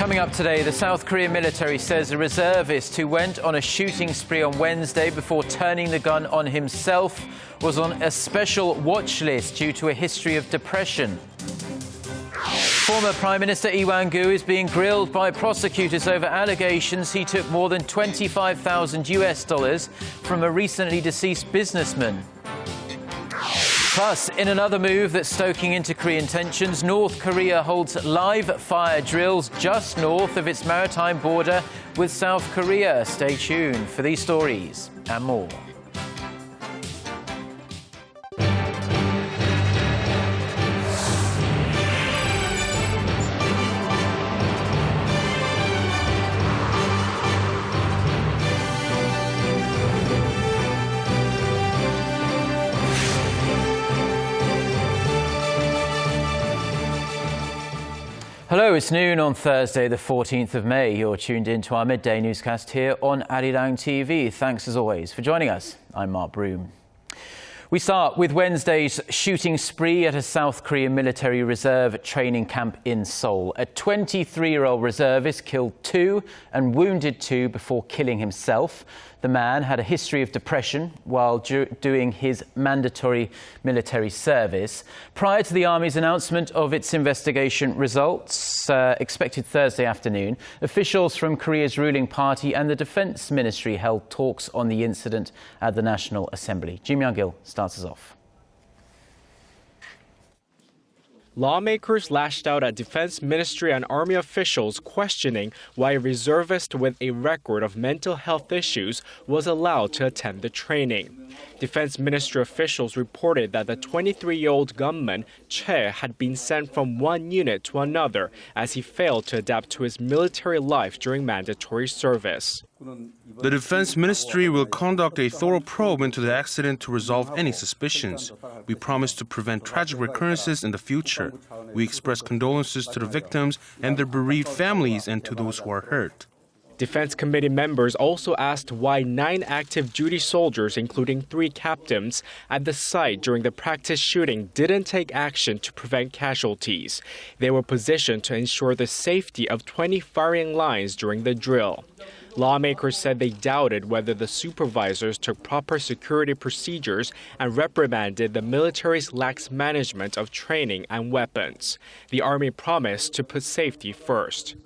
Coming up today, the South Korean military says a reservist who went on a shooting spree on Wednesday before turning the gun on himself was on a special watch list due to a history of depression. Former Prime Minister Lee Wan-koo is being grilled by prosecutors over allegations he took more than $25,000 from a recently deceased businessman. Plus, in another move that's stoking into Korean tensions, North Korea holds live fire drills just north of its maritime border with South Korea. Stay tuned for these stories and more. Hello, it's noon on Thursday, the 14th of May. You're tuned in to our midday newscast here on Arirang TV. Thanks as always for joining us. I'm Mark Broome. We start with Wednesday's shooting spree at a South Korean military reserve training camp in Seoul. A 23-year-old reservist killed 2 and wounded 2 before killing himself. The man had a history of depression while doing his mandatory military service. Prior to the Army's announcement of its investigation results, expected Thursday afternoon, officials from Korea's ruling party and the Defense Ministry held talks on the incident at the National Assembly. Jim Young-gil starts us off. Lawmakers lashed out at Defense Ministry and Army officials questioning why a reservist with a record of mental health issues was allowed to attend the training. Defense Ministry officials reported that the 23-year-old gunman, Che, had been sent from one unit to another as he failed to adapt to his military life during mandatory service. The Defense Ministry will conduct a thorough probe into the accident to resolve any suspicions. We promise to prevent tragic recurrences in the future. We express condolences to the victims and their bereaved families and to those who are hurt. Defense Committee members also asked why 9 active duty soldiers, including 3 captains, at the site during the practice shooting didn't take action to prevent casualties. They were positioned to ensure the safety of 20 firing lines during the drill. Lawmakers said they doubted whether the supervisors took proper security procedures and reprimanded the military's lax management of training and weapons. The Army promised to put safety first.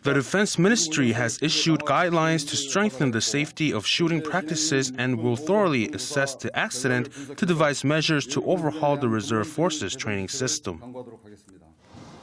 The Defense Ministry has issued guidelines to strengthen the safety of shooting practices and will thoroughly assess the accident to devise measures to overhaul the reserve forces training system.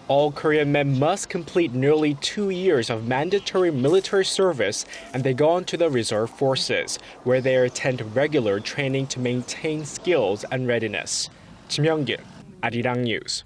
All Korean men must complete nearly 2 years of mandatory military service, and they go on to the reserve forces, where they attend regular training to maintain skills and readiness. Jim Young-gil, Arirang News.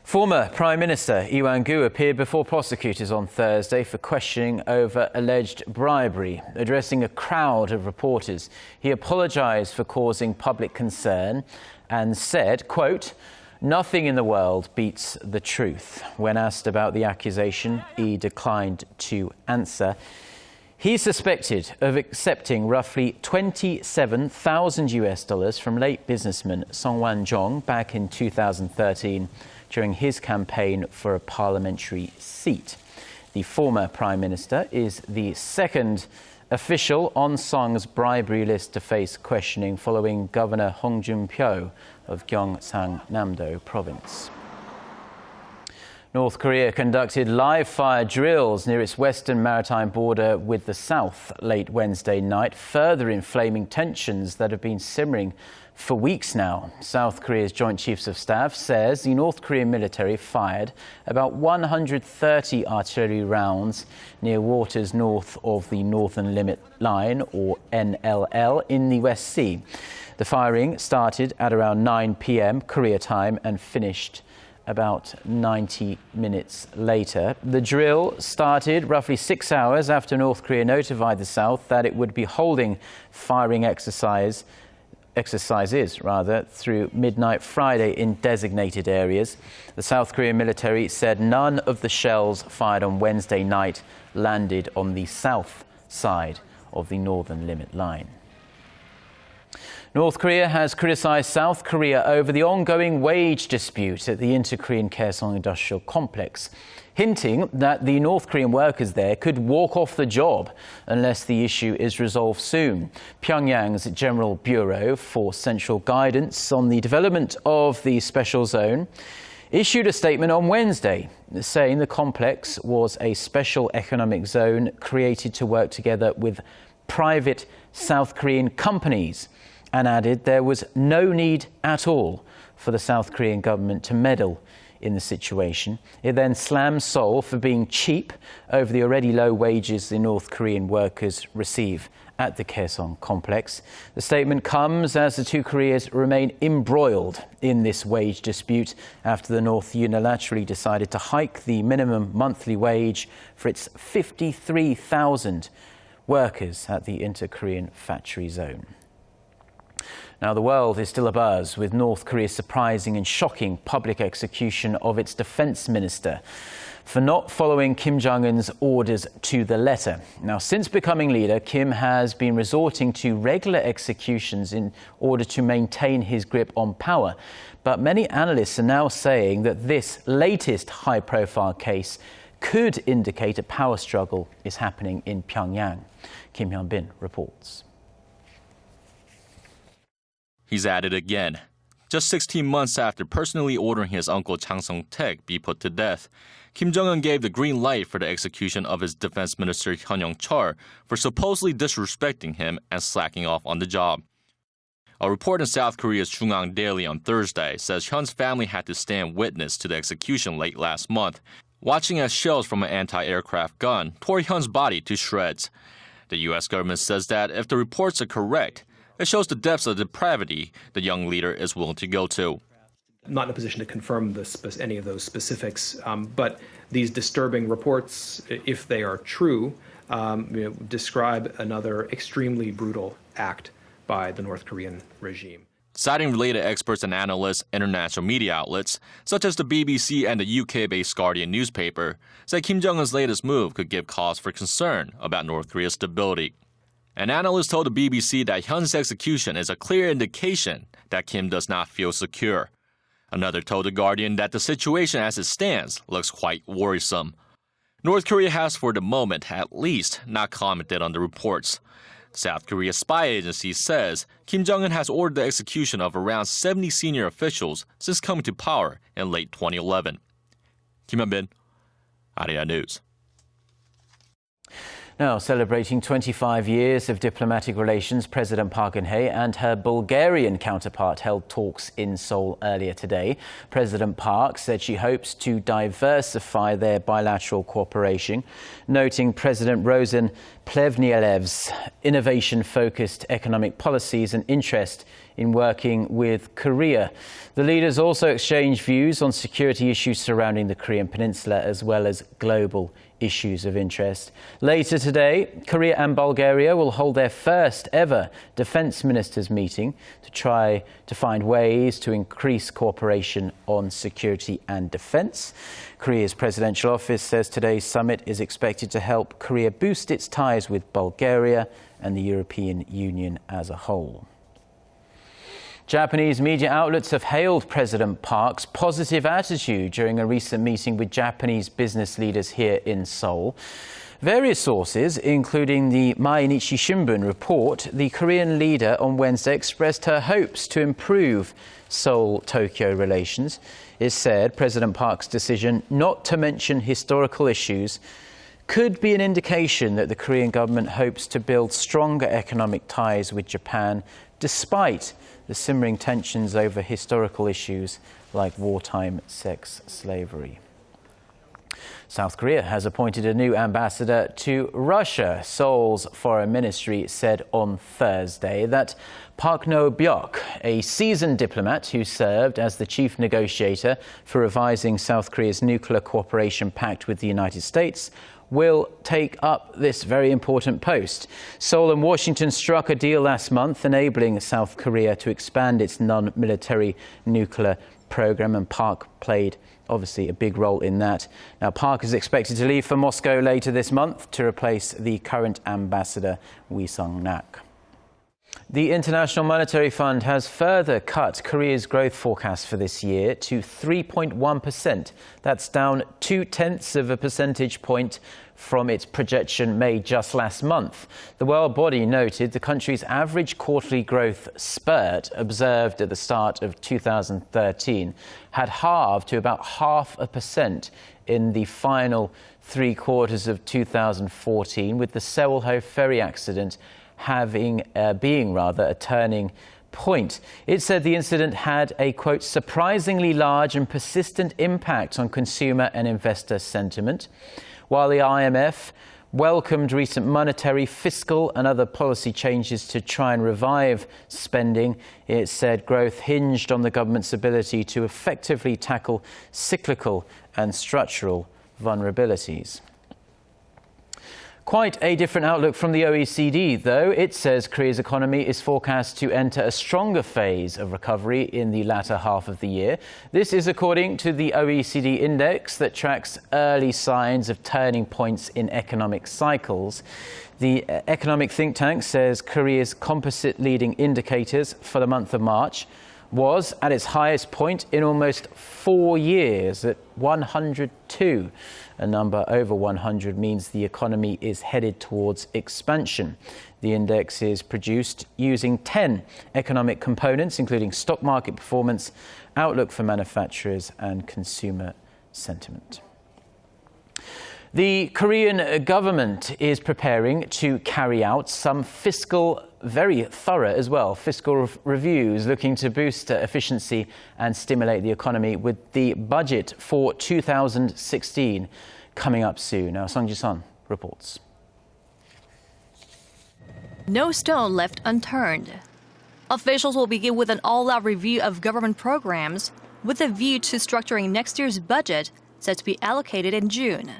Former Prime Minister Lee Wan-koo appeared before prosecutors on Thursday for questioning over alleged bribery. Addressing a crowd of reporters, he apologized for causing public concern and said, quote, "Nothing in the world beats the truth." When asked about the accusation, he declined to answer. He's suspected of accepting roughly $27,000 from late businessman Song Wan-jong back in 2013 during his campaign for a parliamentary seat. The former Prime Minister is the second official on Song's bribery list to face questioning following Governor Hong Jun-pyo of Gyeongsang-namdo Province. North Korea conducted live fire drills near its western maritime border with the South late Wednesday night, further inflaming tensions that have been simmering for weeks now. South Korea's Joint Chiefs of Staff says the North Korean military fired about 130 artillery rounds near waters north of the Northern Limit Line, or NLL, in the West Sea. The firing started at around 9 p.m. Korea time and finished about 90 minutes later. The drill started roughly 6 hours after North Korea notified the South that it would be holding firing exercises through midnight Friday in designated areas. The South Korean military said none of the shells fired on Wednesday night landed on the south side of the Northern Limit Line. North Korea has criticised South Korea over the ongoing wage dispute at the inter-Korean Kaesong industrial complex, hinting that the North Korean workers there could walk off the job unless the issue is resolved soon. Pyongyang's General Bureau for Central Guidance on the Development of the Special Zone issued a statement on Wednesday saying the complex was a special economic zone created to work together with private South Korean companies, and added there was no need at all for the South Korean government to meddle in the situation. It then slammed Seoul for being cheap over the already low wages the North Korean workers receive at the Kaesong complex. The statement comes as the two Koreas remain embroiled in this wage dispute after the North unilaterally decided to hike the minimum monthly wage for its 53,000 workers at the inter-Korean factory zone. Now, the world is still abuzz with North Korea's surprising and shocking public execution of its defense minister for not following Kim Jong-un's orders to the letter. Now, since becoming leader, Kim has been resorting to regular executions in order to maintain his grip on power. But many analysts are now saying that this latest high-profile case could indicate a power struggle is happening in Pyongyang. Kim Hyun-bin reports. He's at it again. Just 16 months after personally ordering his uncle Chang Song-taek be put to death, Kim Jong-un gave the green light for the execution of his defense minister Hyun Yong-chol for supposedly disrespecting him and slacking off on the job. A report in South Korea's Jungang Daily on Thursday says Hyun's family had to stand witness to the execution late last month, watching as shells from an anti-aircraft gun tore Hyun's body to shreds. The U.S. government says that if the reports are correct, it shows the depths of depravity the young leader is willing to go to. I'm not in a position to confirm any of those specifics, but these disturbing reports, if they are true, describe another extremely brutal act by the North Korean regime. Citing related experts and analysts, international media outlets, such as the BBC and the UK-based Guardian newspaper, say Kim Jong-un's latest move could give cause for concern about North Korea's stability. An analyst told the BBC that Hyun's execution is a clear indication that Kim does not feel secure. Another told The Guardian that the situation as it stands looks quite worrisome. North Korea has for the moment at least not commented on the reports. South Korea's spy agency says Kim Jong-un has ordered the execution of around 70 senior officials since coming to power in late 2011. Kim Hyun-bin, Arirang News. Now, celebrating 25 years of diplomatic relations, President Park Geun-hye and her Bulgarian counterpart held talks in Seoul earlier today. President Park said she hopes to diversify their bilateral cooperation, noting President Rosen Plevnielev's innovation-focused economic policies and interest in working with Korea. The leaders also exchanged views on security issues surrounding the Korean peninsula as well as global issues of interest. Later today, Korea and Bulgaria will hold their first ever defense ministers meeting to try to find ways to increase cooperation on security and defense. Korea's presidential office says today's summit is expected to help Korea boost its ties with Bulgaria and the European Union as a whole. Japanese media outlets have hailed President Park's positive attitude during a recent meeting with Japanese business leaders here in Seoul. Various sources, including the Mainichi Shimbun, report the Korean leader on Wednesday expressed her hopes to improve Seoul-Tokyo relations. It said President Park's decision not to mention historical issues could be an indication that the Korean government hopes to build stronger economic ties with Japan, despite the simmering tensions over historical issues like wartime sex slavery. South Korea has appointed a new ambassador to Russia. Seoul's foreign ministry said on Thursday that Park No-byuk, a seasoned diplomat who served as the chief negotiator for revising South Korea's nuclear cooperation pact with the United States, will take up this very important post. Seoul and Washington struck a deal last month enabling South Korea to expand its non-military nuclear program, and Park played obviously a big role in that. Now, Park is expected to leave for Moscow later this month to replace the current ambassador, Wee Sung-nak. The International Monetary Fund has further cut Korea's growth forecast for this year to 3.1%. That's down 0.2 of a percentage point from its projection made just last month. The world body noted the country's average quarterly growth spurt observed at the start of 2013 had halved to about 0.5% in the final 3 quarters of 2014, with the Seoul ferry accident being a turning point. It said the incident had a, quote, surprisingly large and persistent impact on consumer and investor sentiment. While the IMF welcomed recent monetary, fiscal and other policy changes to try and revive spending, it said growth hinged on the government's ability to effectively tackle cyclical and structural vulnerabilities. Quite a different outlook from the OECD, though. It says Korea's economy is forecast to enter a stronger phase of recovery in the latter half of the year. This is according to the OECD index that tracks early signs of turning points in economic cycles. The economic think tank says Korea's composite leading indicators for the month of March was at its highest point in almost 4 years at 102. A number over 100 means the economy is headed towards expansion. The index is produced using 10 economic components, including stock market performance, outlook for manufacturers, and consumer sentiment. The Korean government is preparing to carry out some very thorough as well, fiscal reviews looking to boost efficiency and stimulate the economy, with the budget for 2016 coming up soon. Now, Sung Ji-sun reports. No stone left unturned. Officials will begin with an all-out review of government programs with a view to structuring next year's budget set to be allocated in June.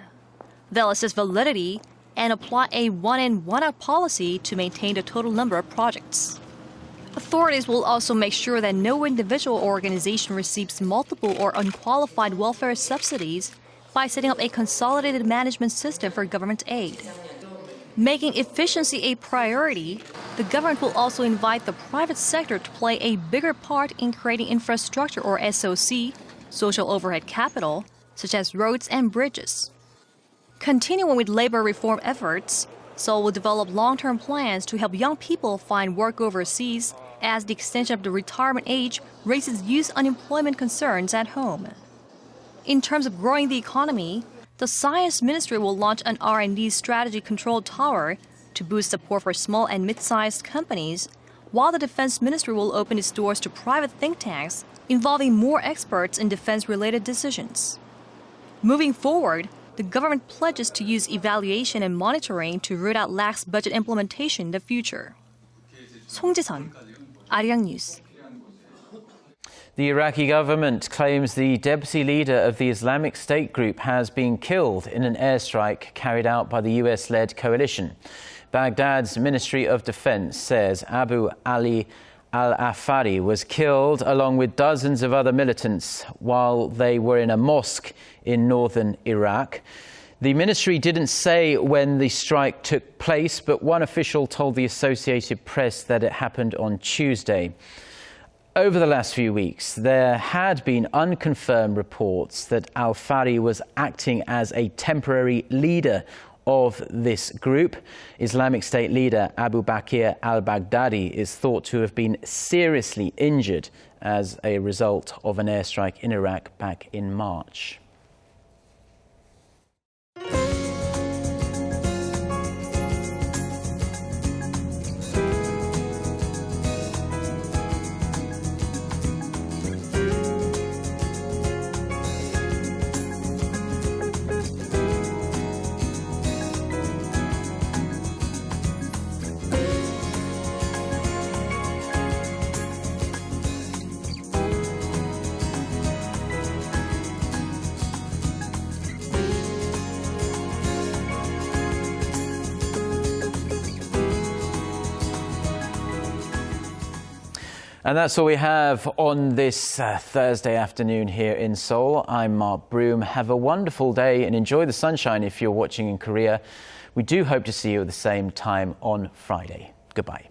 They'll assess validity and apply a one-in, one-out policy to maintain the total number of projects. Authorities will also make sure that no individual or organization receives multiple or unqualified welfare subsidies by setting up a consolidated management system for government aid. Making efficiency a priority, the government will also invite the private sector to play a bigger part in creating infrastructure, or SOC, social overhead capital, such as roads and bridges. Continuing with labor reform efforts, Seoul will develop long-term plans to help young people find work overseas, as the extension of the retirement age raises youth unemployment concerns at home. In terms of growing the economy, the Science Ministry will launch an R&D strategy control tower to boost support for small and mid-sized companies, while the Defense Ministry will open its doors to private think tanks involving more experts in defense-related decisions. Moving forward, the government pledges to use evaluation and monitoring to root out lax budget implementation in the future. Song Ji-sun, Arirang News. The Iraqi government claims the deputy leader of the Islamic State group has been killed in an airstrike carried out by the US-led coalition. Baghdad's Ministry of Defense says Abu Ali al-Afari was killed along with dozens of other militants while they were in a mosque in northern Iraq. The ministry didn't say when the strike took place, but one official told the Associated Press that it happened on Tuesday. Over the last few weeks, there had been unconfirmed reports that al-Fari was acting as a temporary leader of this group. Islamic State leader Abu Bakr al-Baghdadi is thought to have been seriously injured as a result of an airstrike in Iraq back in March. And that's all we have on this Thursday afternoon here in Seoul. I'm Mark Broome. Have a wonderful day and enjoy the sunshine if you're watching in Korea. We do hope to see you at the same time on Friday. Goodbye.